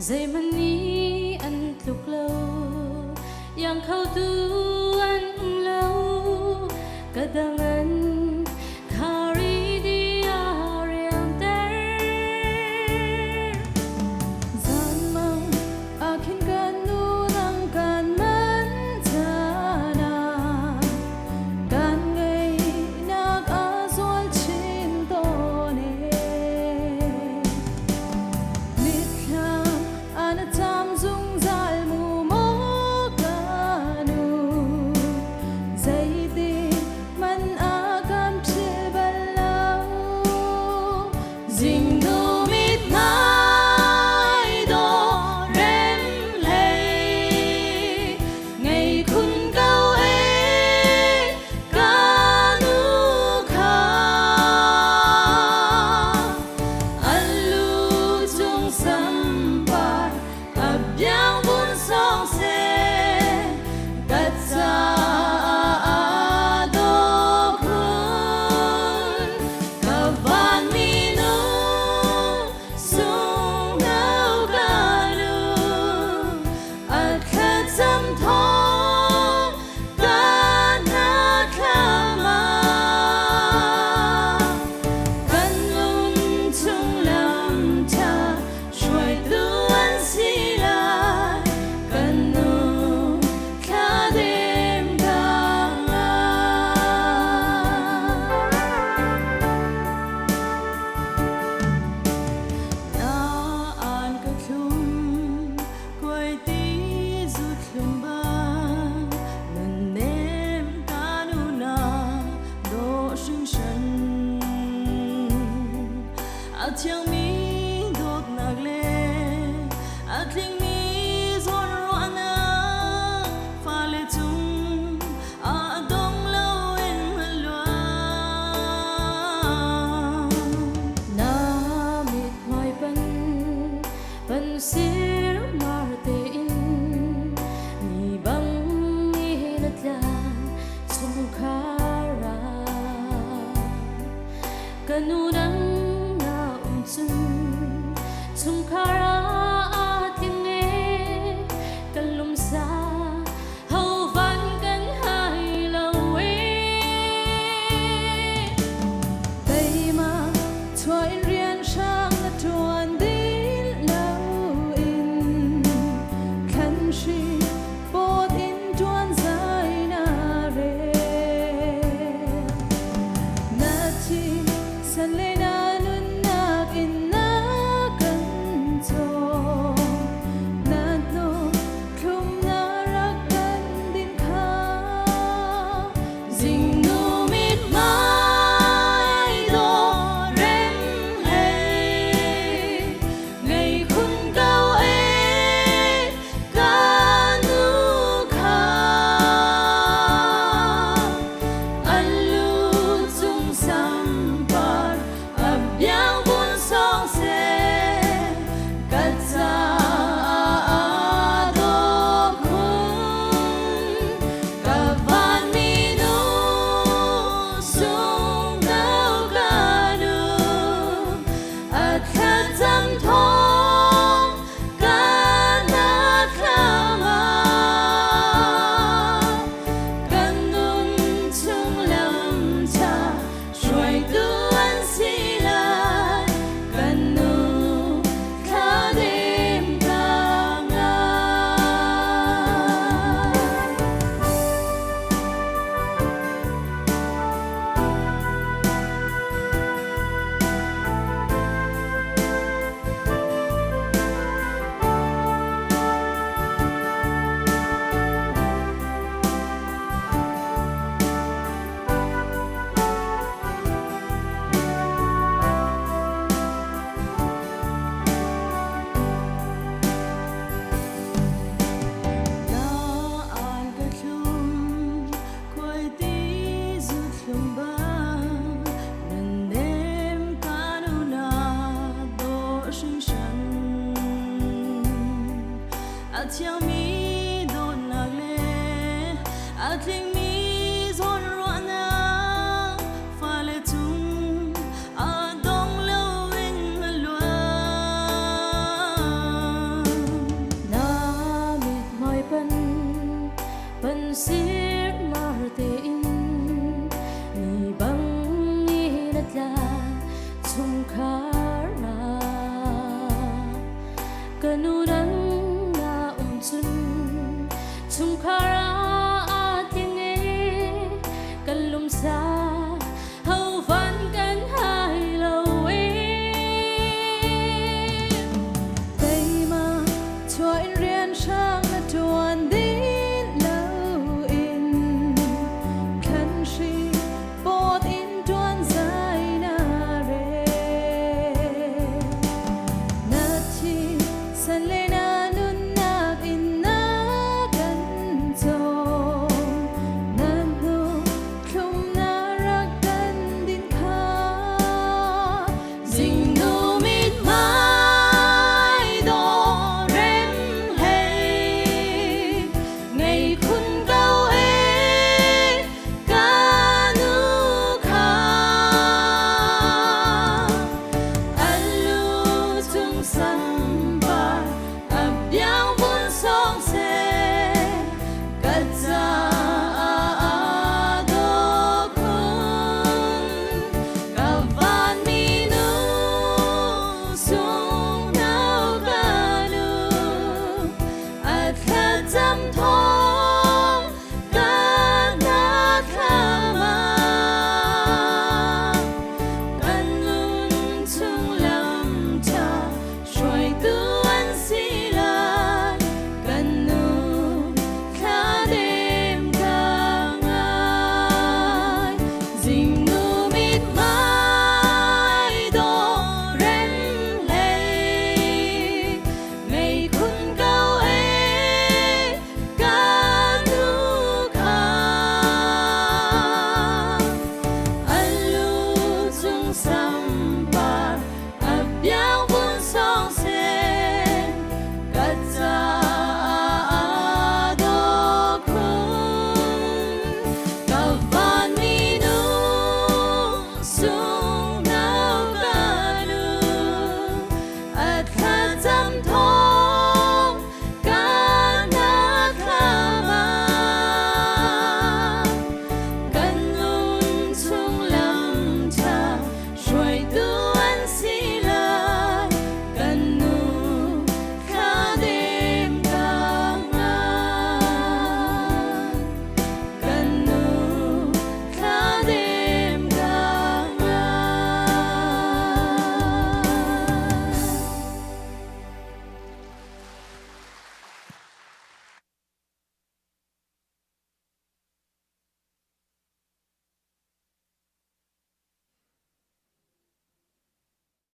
dây man ní ăn lục lâu yang khâu tu ăn lâu kadangan khari đi ariam ter gian mang akin kanu nang kan man chana kan ngay nak azol chin to ne mitlam anatam zung zal mu mo kanu zaidi man agam chibalau ding do mit mai do rem lei ngày kun câu ấy kanu kha alu chung sambar abyang bun song se katsa do kun kavan minu sung nau kanu at katsam thong kana klama kan lun chung lam cha shuai tuan sila kan nu kha đêm càng na an ka thum koi ti zut lum ba nan nem kanu na do shin shan a chiang mi dot nag le a tling mi zon ro ana fa le chung a dong lo en halwa na mit hoi pan sir marte in ni bang ni hinatlan sumkhara kanunang na umchun sumkhara atinge kalumsa hau van kan hai lawe tây ma thoại riêng sang là tuan đến lâu in khăn shi bột in tuan dài na re na chi san le na nun nak in na kan cho na no khum na rak kan din kha ding nu mit mai do rem lei ngày kun câu ấy kanu kha alu chung sambar abyang bun song se katsa do kun kavan minu sung nau kanu at katsam thong kana klama kanun chung lam cha shuai tuan sila kanu kha đêm càng na na an ka thum koi ti zut lum ba nan nem kanu na do shin shan a chiang mi do nag le a tling